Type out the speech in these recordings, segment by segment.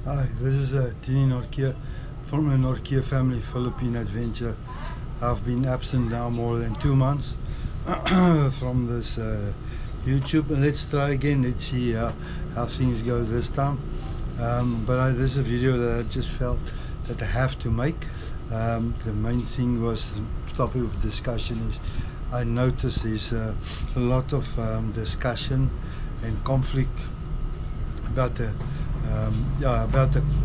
Hi, this is Tini Norkia from the Norkia Family Philippine Adventure. I've been absent now more than 2 months from this YouTube, and let's try again. Let's see how things go this time. This is a video that I just felt that I have to make. The main thing was the topic of discussion is I noticed there's a lot of discussion and conflict about the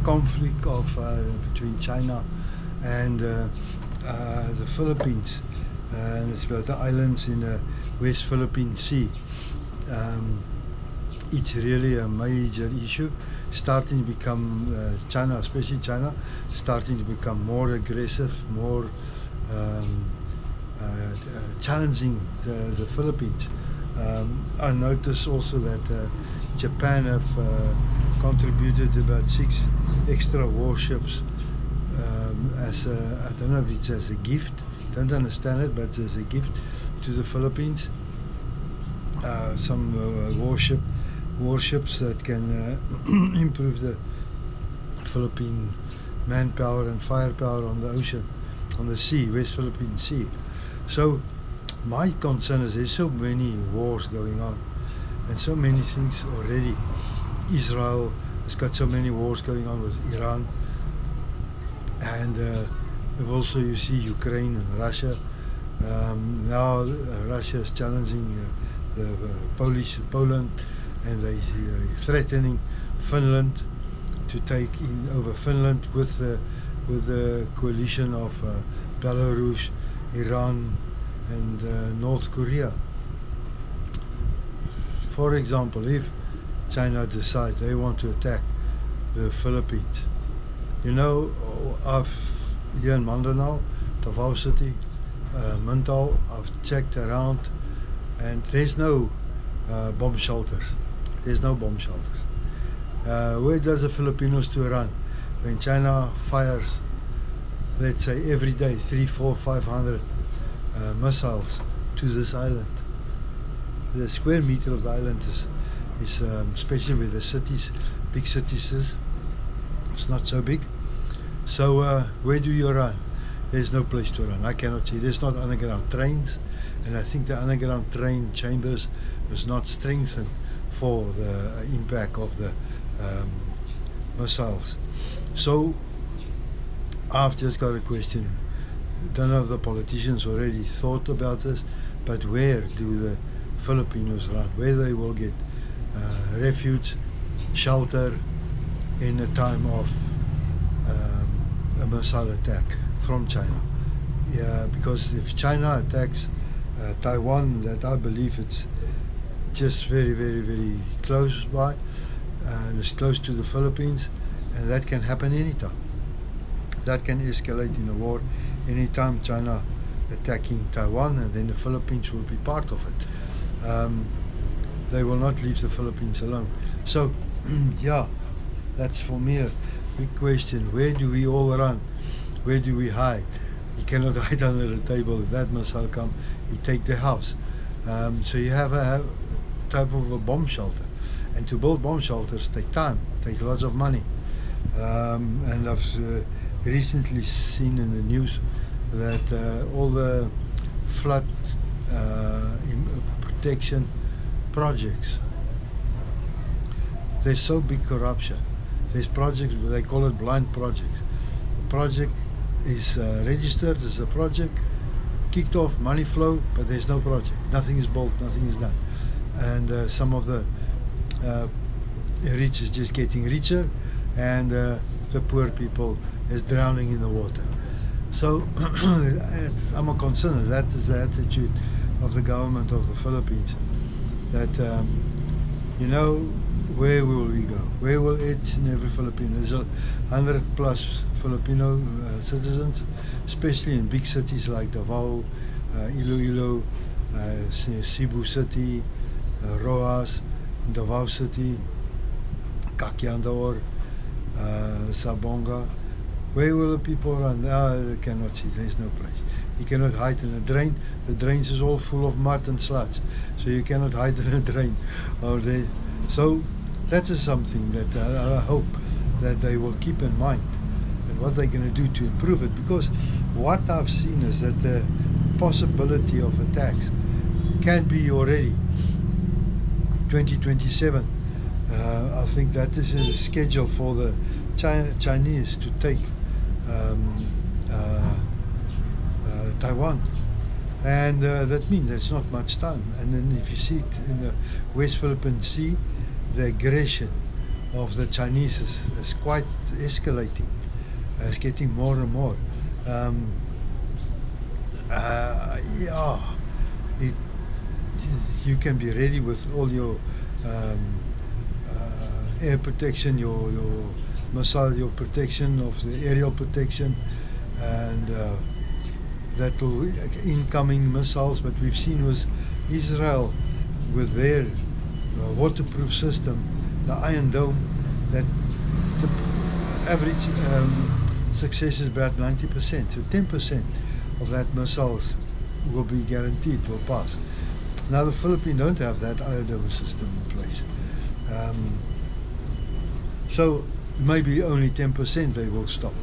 conflict of between China and the Philippines, and it's about the islands in the West Philippine Sea. It's really a major issue, starting to become China, especially China, starting to become more aggressive, more challenging the Philippines. I noticed also that Japan have contributed about 6 extra warships as a, I don't know if it's as a gift, don't understand it, but as a gift to the Philippines. Some warships that can improve the Philippine manpower and firepower on the ocean, on the sea, West Philippine Sea. So my concern is there's so many wars going on and so many things already. Israel has got so many wars going on with Iran, and also you see Ukraine and Russia. Now Russia is challenging the Poland, and they threatening Finland to take over Finland with the coalition of Belarus, Iran, and North Korea. For example, if China decides they want to attack the Philippines, you know, here in Mindanao, Davao City, Mintal, I've checked around, and there's no bomb shelters. There's no bomb shelters. Where does the Filipinos to run when China fires, let's say every day, 300, 400, 500 missiles to this island? The square meter of the island is especially with the cities, big cities, it's not so big. So where do you run? There's no place to run. I cannot see. There's not underground trains, and I think the underground train chambers is not strengthened for the impact of the missiles. So I've just got a question. Don't know if the politicians already thought about this, but where do the Filipinos run? Where they will get refuge, shelter in a time of a missile attack from China. Yeah, because if China attacks Taiwan, that I believe it's just very, very, very close by, and it's close to the Philippines, and that can happen anytime. That can escalate in a war anytime. China attacking Taiwan, and then the Philippines will be part of it. They will not leave the Philippines alone. So yeah, that's for me a big question. Where do we all run? Where do we hide? You cannot hide under the table. If that missile come, you take the house. So you have a type of a bomb shelter, and to build bomb shelters take time, take lots of money. And I've recently seen in the news that all the flood protection projects, there's so big corruption. There's projects, they call it blind projects. The project is registered as a project, kicked off, money flow, but there's no project. Nothing is built, nothing is done. And some of the rich is just getting richer, and the poor people is drowning in the water. So I'm a concern. That is the attitude of the government of the Philippines. That you know, where will we go? Where will each and every Filipino? There's 100+ Filipino citizens, especially in big cities like Davao, Iloilo, Cebu City, Roas, Davao City, Kakiandor, Sabonga. Where will the people run? They cannot see. There's no place. You cannot hide in a drain. The drains is all full of mud and sludge, so you cannot hide in a drain. So that is something that I hope that they will keep in mind and what they're going to do to improve it. Because what I've seen is that the possibility of attacks can be already 2027. I think that is a schedule for the Chinese to take Taiwan, and that means there's not much time. And then if you see it in the West Philippine Sea, the aggression of the Chinese is quite escalating. It's getting more and more. You can be ready with all your air protection, your missile, your protection of the aerial protection, and that will incoming missiles. But we've seen with Israel with their waterproof system, the Iron Dome, that the average success is about 90%. So 10% of that missiles will be guaranteed will pass. Now the Philippines don't have that Iron Dome system in place. So maybe only 10% they will stop,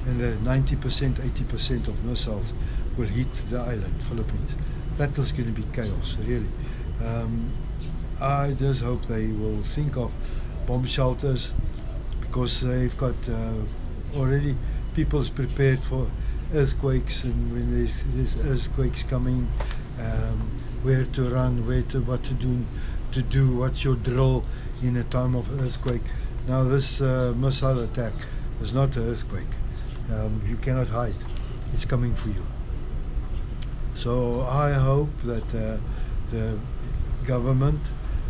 and the 90%, 80% of missiles will hit the island, Philippines. That is going to be chaos, really. I just hope they will think of bomb shelters, because they've got already people's prepared for earthquakes, and when there's earthquakes coming, where to run, what to do, what's your drill in a time of earthquake. Now this missile attack is not an earthquake. You cannot hide. It's coming for you. So I hope that the government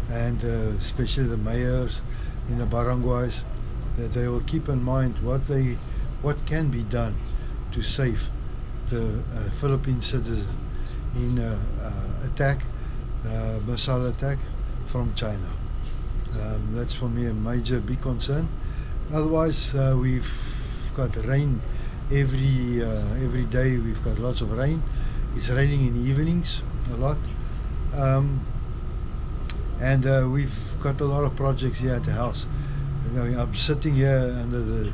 and especially the mayors in the barangays, that they will keep in mind what can be done to save the Philippine citizen in missile attack from China. That's for me a major big concern. Otherwise, we've got rain every day. We've got lots of rain. It's raining in the evenings a lot, and we've got a lot of projects here at the house. I'm sitting here under the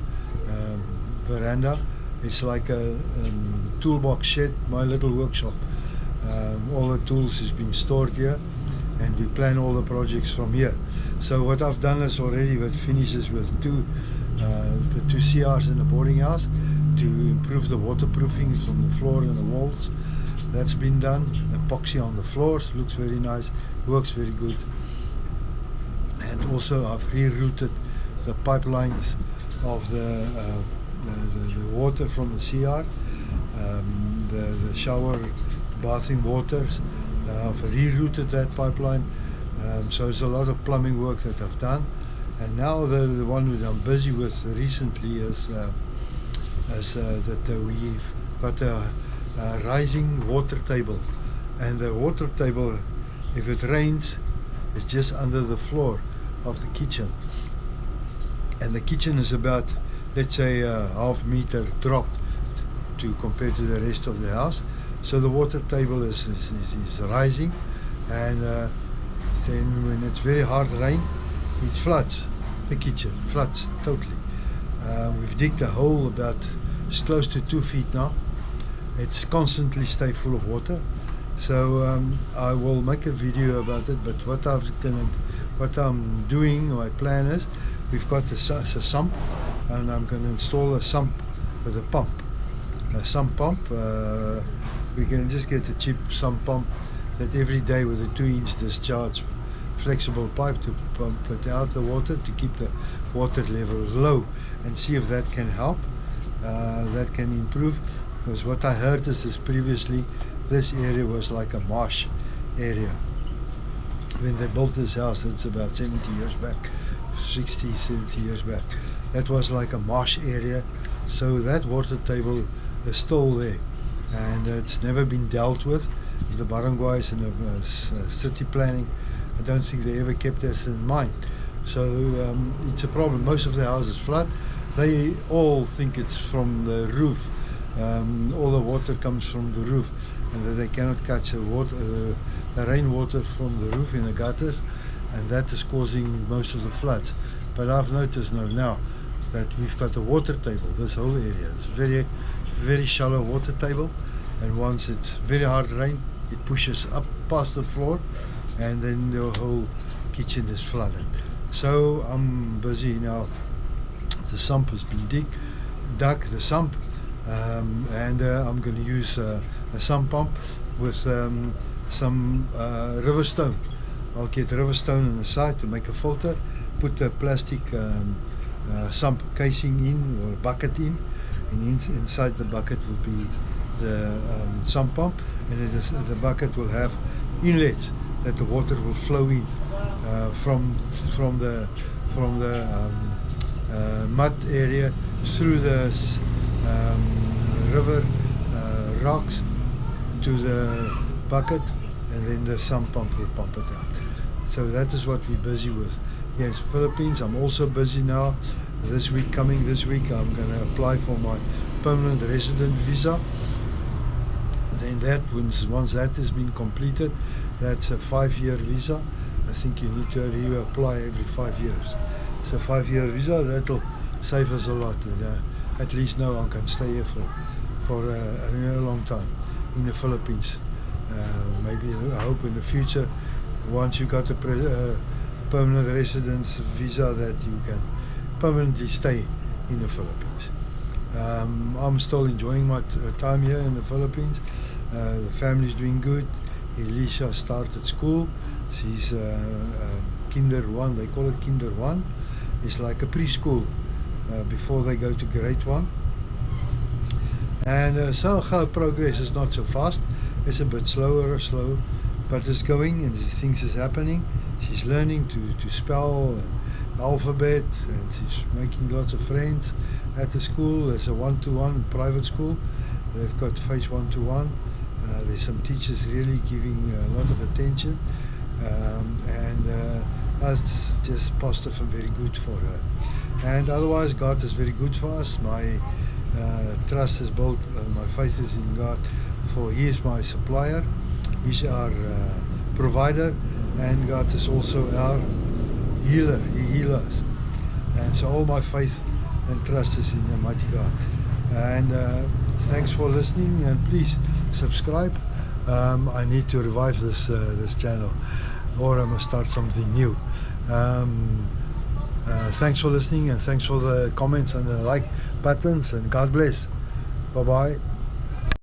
veranda. It's like a toolbox shed, my little workshop. All the tools has been stored here, and we plan all the projects from here. So what I've done is already what finishes with the two CRs in the boarding house to improve the waterproofing from the floor and the walls. That's been done. Epoxy on the floors looks very nice, works very good. And also I've rerouted the pipelines of the water from the CR, the shower bathing waters. I've rerouted that pipeline. So it's a lot of plumbing work that I've done. And now the one that I'm busy with recently is that we've got a rising water table. And the water table, if it rains, is just under the floor of the kitchen. And the kitchen is about, let's say, a half-meter drop compared to the rest of the house. So the water table is rising, and then when it's very hard rain, it floods the kitchen, floods totally. We've digged a hole about close to 2 feet now. It's constantly stay full of water. So I will make a video about it. But what I'm doing, my plan is, we've got a sump, and I'm going to install a sump with a pump. A sump pump. We're going to just get a cheap sump pump that every day with a 2-inch discharge flexible pipe to pump it out the water to keep the water level low, and see if that can help, that can improve. Because what I heard is previously this area was like a marsh area. When they built this house, it's about 70 years back, 60, 70 years back. That was like a marsh area. So that water table is still there, and it's never been dealt with. The barangays and the city planning, I don't think they ever kept this in mind. So it's a problem. Most of the houses flood. They all think it's from the roof. All the water comes from the roof, and that they cannot catch the rainwater from the roof in the gutters, and that is causing most of the floods. But I've noticed now that we've got a water table. This whole area is very shallow water table, and once it's very hard rain, it pushes up past the floor, and then the whole kitchen is flooded. So I'm busy now. The sump has been dug, the sump, and I'm going to use a sump pump with some river stone. I'll get river stone on the side to make a filter, put a plastic sump casing in, or a bucket in, and inside the bucket will be the sump pump, and the bucket will have inlets that the water will flow in from the mud area through the river rocks to the bucket, and then the sump pump will pump it out. So that is what we're busy with. Yes, Philippines. I'm also busy now. This week, I'm going to apply for my permanent resident visa. Then once that has been completed, that's a 5-year visa. I think you need to reapply every 5 years. So 5-year visa, that'll save us a lot. At least now I can stay here for a long time in the Philippines. Maybe I hope in the future, once you got a permanent residence visa, that you can permanently stay in the Philippines. I'm still enjoying my time here in the Philippines. The family's doing good. Elisha started school. She's Kinder 1, they call it Kinder 1. It's like a preschool before they go to grade 1. And so her progress is not so fast. It's a bit slow, but it's going, and things is happening. She's learning to spell and alphabet, and she's making lots of friends at the school. There's a one-to-one private school. They've got phase 1-to-1. There's some teachers really giving a lot of attention, and that's just positive and very good for her. And otherwise, God is very good for us. My trust is built, my faith is in God, for He is my supplier, He's our provider, and God is also our healer. He heals us. And so all my faith and trust is in the mighty God. And thanks for listening, and please subscribe. I need to revive this channel, or I must start something new. Thanks for listening, and thanks for the comments and the like buttons, and God bless. Bye bye.